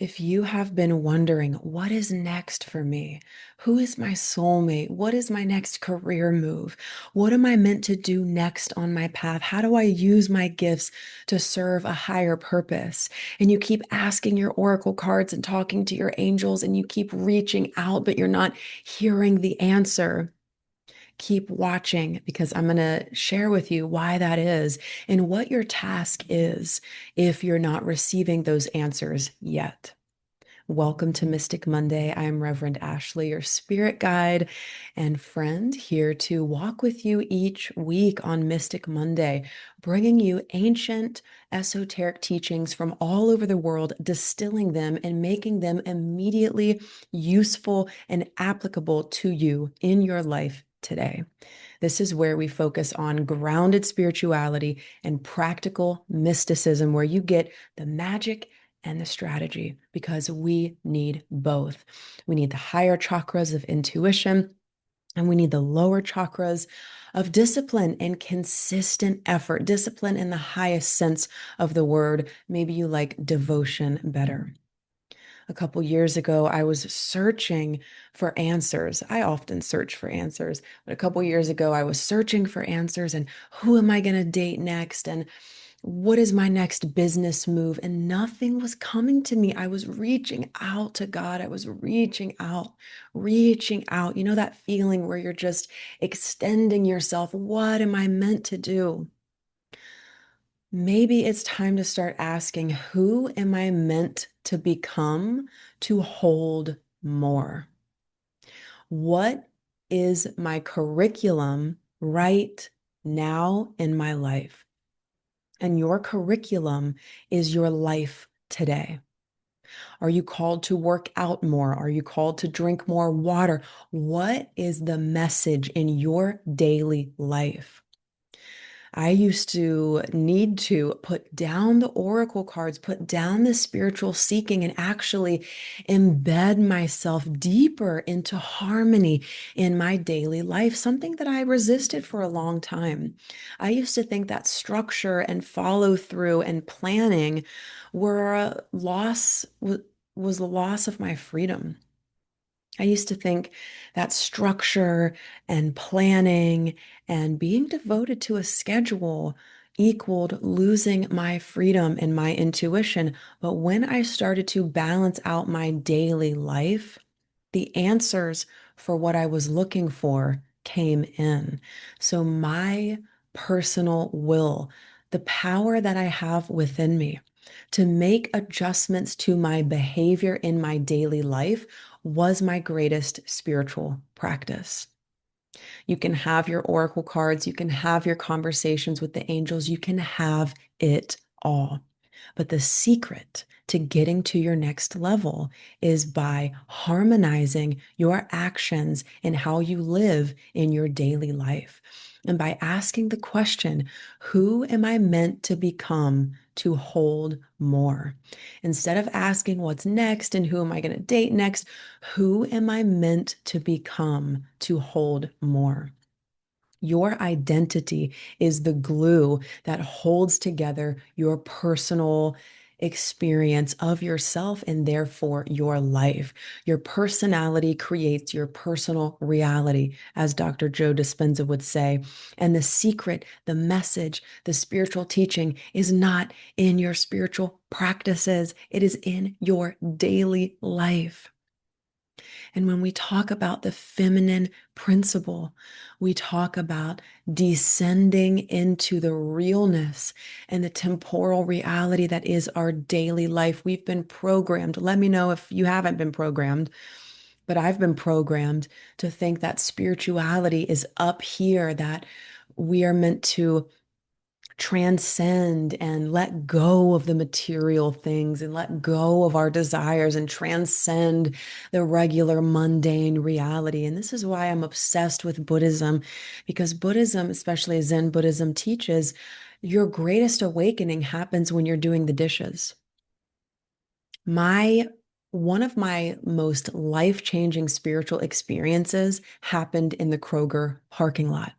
If you have been wondering, what is next for me? Who is my soulmate? What is my next career move? What am I meant to do next on my path? How do I use my gifts to serve a higher purpose? And you keep asking your oracle cards and talking to your angels, and you keep reaching out, but you're not hearing the answer. Keep watching because I'm going to share with you why that is and what your task is if you're not receiving those answers yet. Welcome to Mystic Monday. I'm Reverend Ashley, your spirit guide and friend, here to walk with you each week on Mystic Monday, bringing you ancient esoteric teachings from all over the world, distilling them and making them immediately useful and applicable to you in your life today. This is where we focus on grounded spirituality and practical mysticism, where you get the magic and the strategy, because we need both. We need the higher chakras of intuition, and we need the lower chakras of discipline and consistent effort. Discipline in the highest sense of the word. Maybe you like devotion better. A couple years ago, I was searching for answers. I often search for answers, but a couple years ago, I was searching for answers and who am I going to date next? And what is my next business move? And nothing was coming to me. I was reaching out to God. I was reaching out, reaching out. You know, that feeling where you're just extending yourself. What am I meant to do? Maybe it's time to start asking, who am I meant to become to hold more? What is my curriculum right now in my life? And your curriculum is your life today. Are you called to work out more? Are you called to drink more water? What is the message in your daily life? I used to need to put down the oracle cards, put down the spiritual seeking, and actually embed myself deeper into harmony in my daily life, something that I resisted for a long time. I used to think that structure and follow through and planning were a loss, was the loss of my freedom. I used to think that structure and planning and being devoted to a schedule equaled losing my freedom and my intuition. But when I started to balance out my daily life, the answers for what I was looking for came in. So my personal will, the power that I have within me to make adjustments to my behavior in my daily life was my greatest spiritual practice. You can have your oracle cards, you can have your conversations with the angels, you can have it all. But the secret to getting to your next level is by harmonizing your actions and how you live in your daily life. And by asking the question, who am I meant to become to hold more? Instead of asking what's next and who am I going to date next, who am I meant to become to hold more? Your identity is the glue that holds together your personal experience of yourself and therefore your life. Your personality creates your personal reality, as Dr. Joe Dispenza would say. And the secret, the message, the spiritual teaching is not in your spiritual practices, it is in your daily life. And when we talk about the feminine principle, we talk about descending into the realness and the temporal reality that is our daily life. We've been programmed. Let me know if you haven't been programmed, but I've been programmed to think that spirituality is up here, that we are meant to transcend and let go of the material things and let go of our desires and transcend the regular mundane reality. And this is why I'm obsessed with Buddhism, because Buddhism, especially Zen Buddhism, teaches your greatest awakening happens when you're doing the dishes. My One of my most life-changing spiritual experiences happened in the Kroger parking lot.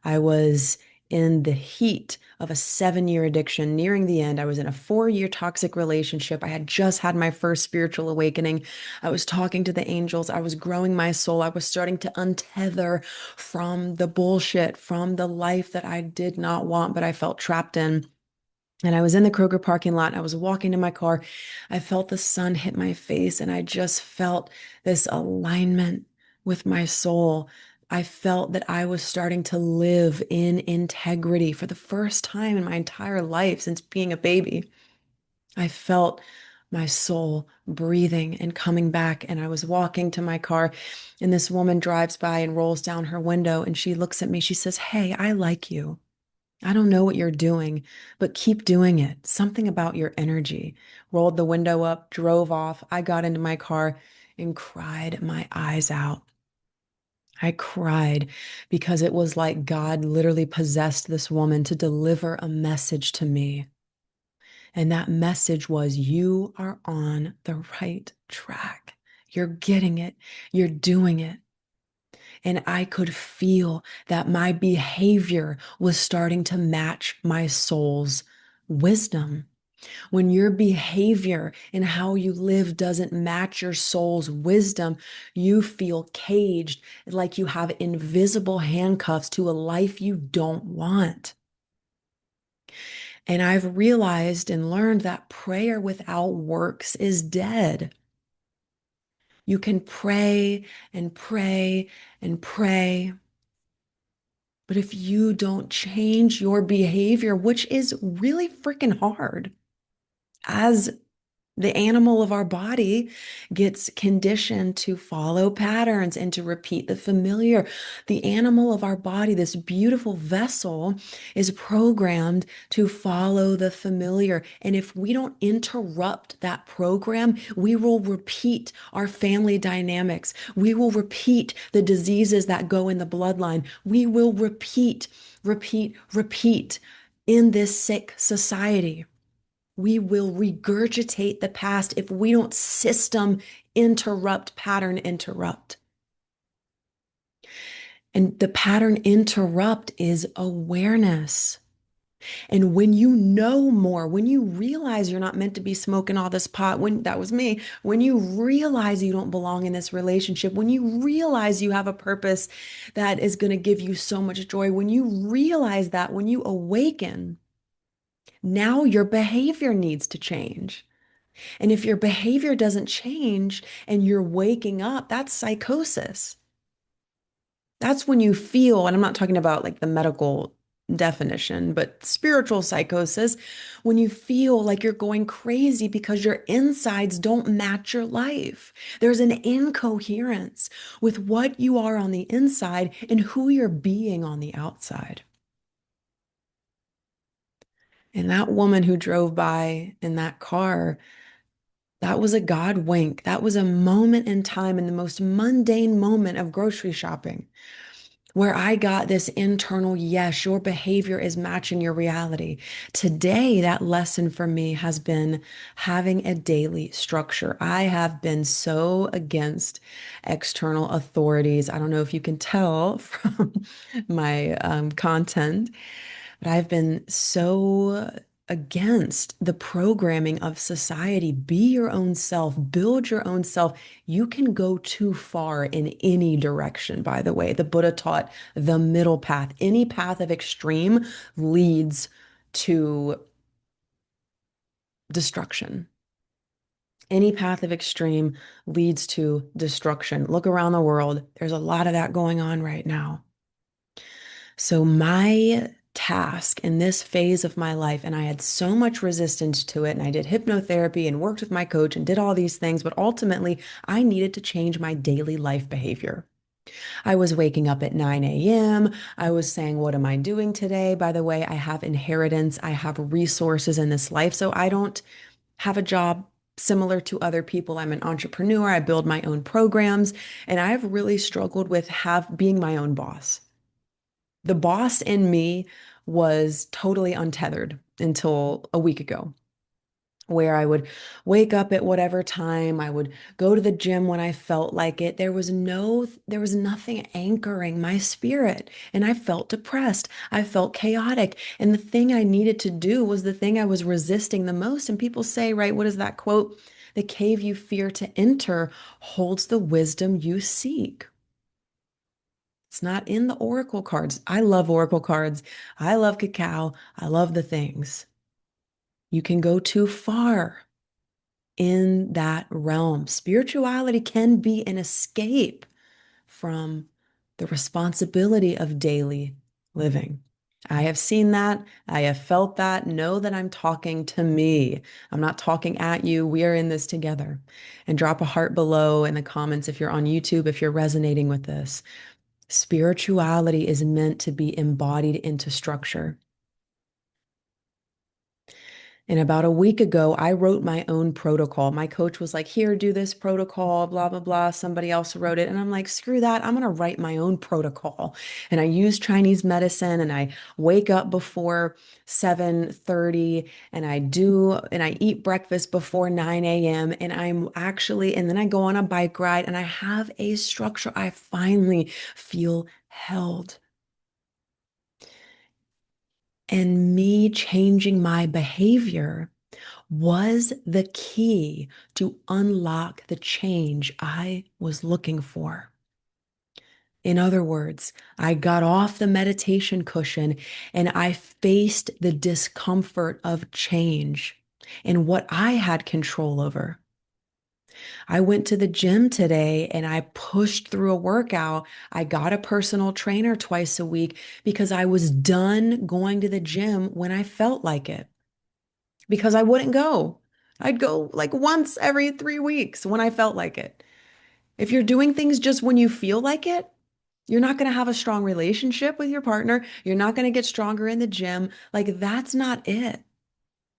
I was in the heat of a 7-year addiction, nearing the end. I was in a 4-year toxic relationship. I had just had my first spiritual awakening. I was talking to the angels. I was growing my soul. I was starting to untether from the bullshit, from the life that I did not want, but I felt trapped in. And I was in the Kroger parking lot and I was walking to my car. I felt the sun hit my face and I just felt this alignment with my soul. I felt that I was starting to live in integrity for the first time in my entire life since being a baby. I felt my soul breathing and coming back. And I was walking to my car, and this woman drives by and rolls down her window and she looks at me. She says, "Hey, I like you. I don't know what you're doing, but keep doing it. Something about your energy." Rolled the window up, drove off. I got into my car and cried my eyes out. I cried because it was like God literally possessed this woman to deliver a message to me. And that message was, you are on the right track. You're getting it. You're doing it. And I could feel that my behavior was starting to match my soul's wisdom. When your behavior and how you live doesn't match your soul's wisdom, you feel caged, like you have invisible handcuffs to a life you don't want. And I've realized and learned that prayer without works is dead. You can pray and pray and pray. But if you don't change your behavior, which is really freaking hard, as the animal of our body gets conditioned to follow patterns and to repeat the familiar. The animal of our body, this beautiful vessel, is programmed to follow the familiar. And if we don't interrupt that program, we will repeat our family dynamics. We will repeat the diseases that go in the bloodline. We will repeat, repeat, repeat in this sick society. We will regurgitate the past if we don't system interrupt, pattern interrupt. And the pattern interrupt is awareness. And when you know more, when you realize you're not meant to be smoking all this pot, when that was me, when you realize you don't belong in this relationship, when you realize you have a purpose that is going to give you so much joy, when you realize that, when you awaken, now your behavior needs to change. And if your behavior doesn't change and you're waking up, that's psychosis. That's when you feel, and I'm not talking about like the medical definition, but spiritual psychosis, when you feel like you're going crazy because your insides don't match your life. There's an incoherence with what you are on the inside and who you're being on the outside. And that woman who drove by in that car, that was a God wink. That was a moment in time in the most mundane moment of grocery shopping where I got this internal, yes, your behavior is matching your reality. Today, that lesson for me has been having a daily structure. I have been so against external authorities. I don't know if you can tell from my content, but I've been so against the programming of society. Be your own self, build your own self. You can go too far in any direction, by the way. The Buddha taught the middle path. Any path of extreme leads to destruction. Any path of extreme leads to destruction. Look around the world. There's a lot of that going on right now. So my task in this phase of my life, and I had so much resistance to it, and I did hypnotherapy and worked with my coach and did all these things, but ultimately I needed to change my daily life behavior. I was waking up at 9 a.m. I was saying, what am I doing today? By the way, I have inheritance, I have resources in this life, so I don't have a job similar to other people. I'm an entrepreneur. I build my own programs, and I've really struggled with have being my own boss. The boss in me was totally untethered until a week ago where I would wake up at whatever time, I would go to the gym when I felt like it. There was nothing anchoring my spirit, and I felt depressed. I felt chaotic. And the thing I needed to do was the thing I was resisting the most. And people say, right, what is that quote? The cave you fear to enter holds the wisdom you seek. It's not in the oracle cards. I love oracle cards. I love cacao. I love the things. You can go too far in that realm. Spirituality can be an escape from the responsibility of daily living. I have seen that. I have felt that. Know that I'm talking to me. I'm not talking at you. We are in this together. And drop a heart below in the comments if you're on YouTube, if you're resonating with this. Spirituality is meant to be embodied into structure. And about a week ago, I wrote my own protocol. My coach was like, here, do this protocol, blah, blah, blah. Somebody else wrote it. And I'm like, screw that. I'm going to write my own protocol. And I use Chinese medicine and I wake up before 7:30 and I eat breakfast before 9 a.m. And then I go on a bike ride and I have a structure. I finally feel held. And me changing my behavior was the key to unlock the change I was looking for. In other words, I got off the meditation cushion and I faced the discomfort of change and what I had control over. I went to the gym today and I pushed through a workout. I got a personal trainer twice a week because I was done going to the gym when I felt like it, because I wouldn't go. I'd go like once every 3 weeks when I felt like it. If you're doing things just when you feel like it, you're not going to have a strong relationship with your partner. You're not going to get stronger in the gym. Like, that's not it.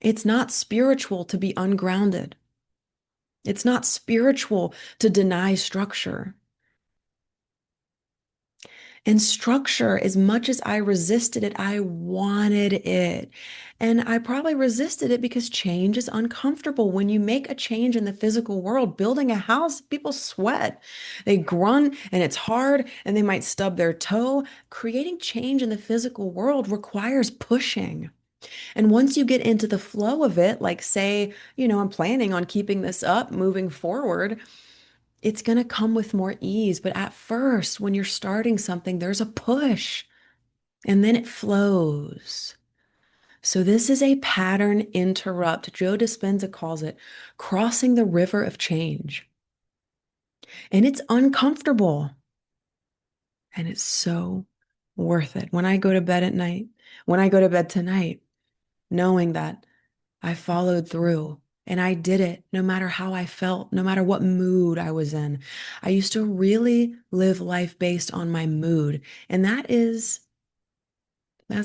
It's not spiritual to be ungrounded. It's not spiritual to deny structure. And structure, as much as I resisted it, I wanted it. And I probably resisted it because change is uncomfortable. When you make a change in the physical world, building a house, people sweat. They grunt and it's hard and they might stub their toe. Creating change in the physical world requires pushing. And once you get into the flow of it, like say, I'm planning on keeping this up moving forward, it's going to come with more ease. But at first, when you're starting something, there's a push and then it flows. So this is a pattern interrupt. Joe Dispenza calls it crossing the river of change. And it's uncomfortable. And it's so worth it. When I go to bed at night, when I go to bed tonight, knowing that I followed through and I did it no matter how I felt, no matter what mood I was in. I used to really live life based on my mood. And that's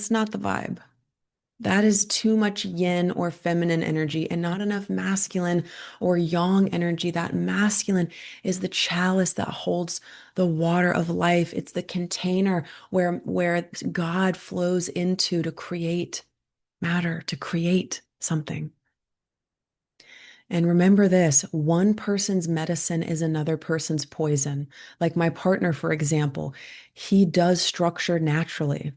not the vibe. That is too much yin or feminine energy and not enough masculine or yang energy. That masculine is the chalice that holds the water of life. It's the container where God flows into to create matter, to create something. And remember this, one person's medicine is another person's poison. Like my partner, for example, he does structure naturally.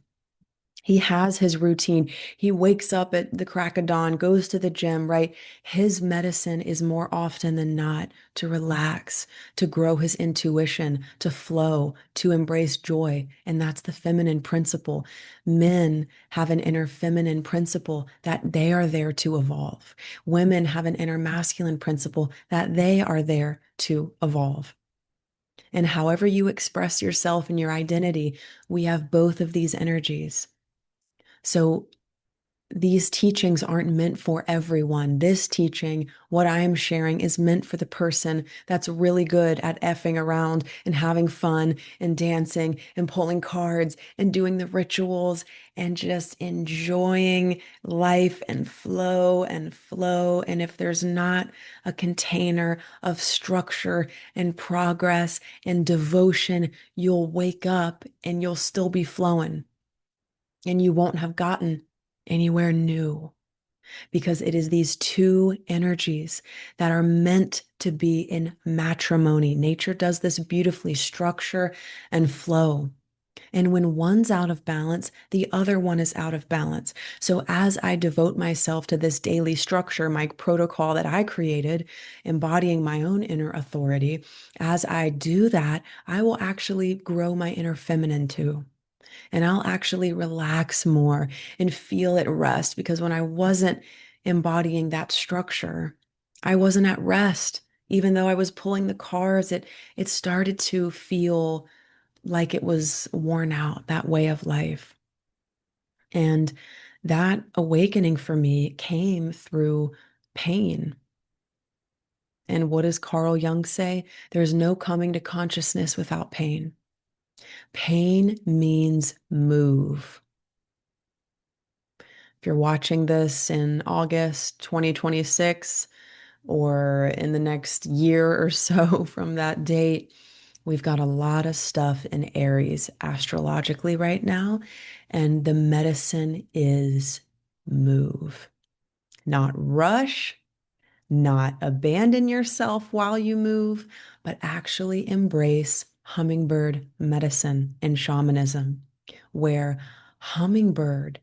He has his routine. He wakes up at the crack of dawn, goes to the gym, right? His medicine is more often than not to relax, to grow his intuition, to flow, to embrace joy. And that's the feminine principle. Men have an inner feminine principle that they are there to evolve. Women have an inner masculine principle that they are there to evolve. And however you express yourself and your identity, we have both of these energies. So these teachings aren't meant for everyone. This teaching, what I am sharing, is meant for the person that's really good at effing around and having fun and dancing and pulling cards and doing the rituals and just enjoying life and flow and flow. And if there's not a container of structure and progress and devotion, you'll wake up and you'll still be flowing and you won't have gotten anywhere new. because it is these two energies that are meant to be in matrimony. Nature does this beautifully, structure and flow. And when one's out of balance, the other one is out of balance. So as I devote myself to this daily structure, my protocol that I created, embodying my own inner authority, as I do that, I will actually grow my inner feminine too. And I'll actually relax more and feel at rest because when I wasn't embodying that structure, I wasn't at rest. Even though I was pulling the cards, it started to feel like it was worn out, that way of life. And that awakening for me came through pain. And what does Carl Jung say? There's no coming to consciousness without pain. Pain means move. If you're watching this in August 2026 or in the next year or so from that date, we've got a lot of stuff in Aries astrologically right now. And the medicine is move, not rush, not abandon yourself while you move, but actually embrace hummingbird medicine and shamanism, where hummingbird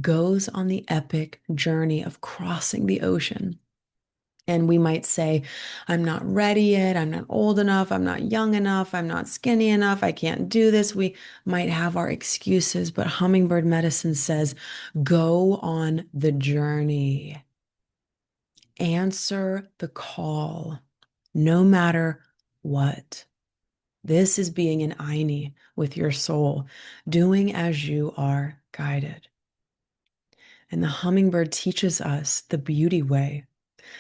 goes on the epic journey of crossing the ocean. And we might say, I'm not ready yet. I'm not old enough. I'm not young enough. I'm not skinny enough. I can't do this. We might have our excuses, but hummingbird medicine says, go on the journey. Answer the call, no matter what. This is being an Aini with your soul, doing as you are guided. And the hummingbird teaches us the beauty way,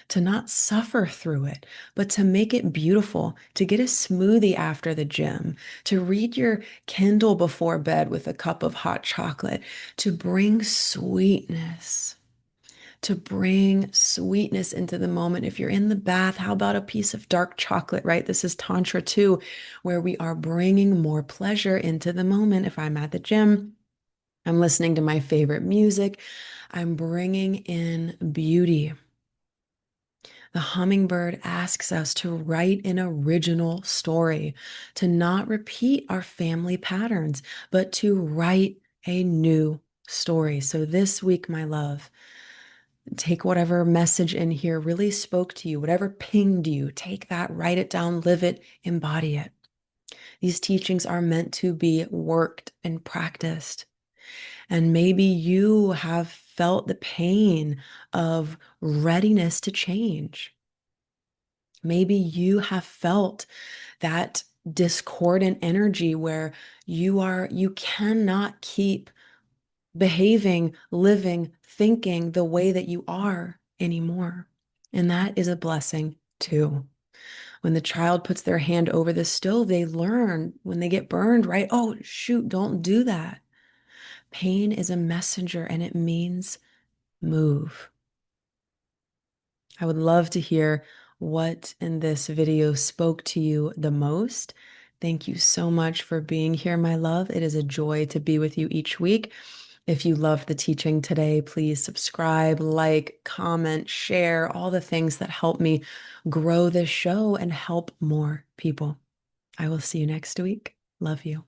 to not suffer through it, but to make it beautiful, to get a smoothie after the gym, to read your Kindle before bed with a cup of hot chocolate, to bring sweetness. To bring sweetness into the moment. If you're in the bath, how about a piece of dark chocolate, right? This is Tantra too, where we are bringing more pleasure into the moment. If I'm at the gym, I'm listening to my favorite music, I'm bringing in beauty. The hummingbird asks us to write an original story, to not repeat our family patterns, but to write a new story. So this week, my love, take whatever message in here really spoke to you, whatever pinged you, take that, write it down, live it, embody it. These teachings are meant to be worked and practiced. And maybe you have felt the pain of readiness to change. Maybe you have felt that discordant energy where you cannot keep behaving, living, thinking the way that you are anymore. And that is a blessing too. When the child puts their hand over the stove, they learn when they get burned, right? Oh, shoot, don't do that. Pain is a messenger and it means move. I would love to hear what in this video spoke to you the most. Thank you so much for being here, my love. It is a joy to be with you each week. If you loved the teaching today, please subscribe, like, comment, share, all the things that help me grow this show and help more people. I will see you next week. Love you.